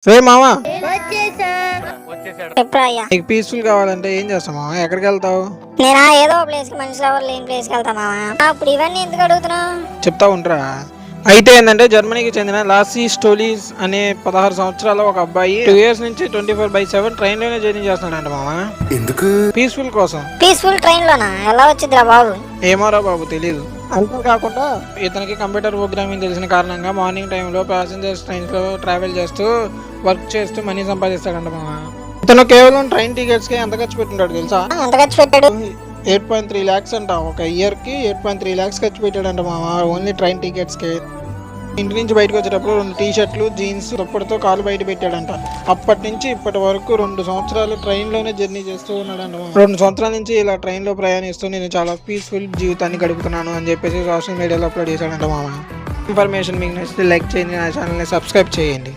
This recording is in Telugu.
రే మామా, ఎప్పుడు అయ్యా నీకు పీస్ఫుల్ కావాలంటే ఏం చేస్తావు మామా? ఎక్కడికి వెళ్తావు? నేనా ఏదో ప్లేస్ కి మనిషి ఎవరు లేని ప్లేస్ కి వెళ్తా మావా. ఇప్పుడు ఇవన్నీ ఎందుకు అడుగుతున్నావు? చెప్తా ఉంటారా? అయితే ఏంటంటే జర్మనీకి చెందిన లాసీ స్టోలీస్ అనే 16 సంవత్సరాల ఒక అబ్బాయి 2 years నుంచి 24/7 ట్రైన్ లోనే జర్నీ చేస్తున్నాడంట మామా. ఎందుకు? పీస్ఫుల్ కోసం. పీస్ఫుల్ ట్రైన్ లోనా? ఎలా వచ్చిందిరా బాబు? ఏమోరా బాబు, తెలీదు. అంతేకాకుండా ఇతనికి కంప్యూటర్ ప్రోగ్రామింగ్ తెలిసిన కారణంగా మార్నింగ్ టైంలో ప్యాసింజర్స్ ట్రైన్స్ లో ట్రావెల్ చేస్తూ వర్క్ చేస్తూ మనీ సంపాదిస్తాడంట మామా. ఇతను కేవలం ట్రైన్ టికెట్స్ కి ఎంత ఖర్చు పెట్టుంటాడు తెలుసా? ఎంత ఖర్చు పెట్టాడు? 8.3 lakhs అంట. ఒక ఇయర్ కి 8.3 lakhs ఖర్చు పెట్టాడంట మామా, ఓన్లీ ట్రైన్ టికెట్స్ కి. ఇంటి నుంచి బయటకు వచ్చేటప్పుడు 2 టీ-షర్ట్లు జీన్స్ దుప్పటితో కాలు బయట పెట్టాడంట. అప్పటి నుంచి ఇప్పటి వరకు 2 సంవత్సరాలు ట్రైన్ లోనే జర్నీ చేస్తూ ఉన్నాడంట. 2 సంవత్సరాల నుంచి ఇలా ట్రైన్ లో ప్రయాణిస్తూ నేను చాలా పీస్ఫుల్ జీవితాన్ని గడుపుతున్నాను అని చెప్పేసి సోషల్ మీడియాలో అప్లోడ్ చేశాడంట మామ. ఇన్ఫర్మేషన్ మీకు నచ్చితే లైక్ చేయండి, నా ఛానల్ని సబ్స్క్రైబ్ చేయండి.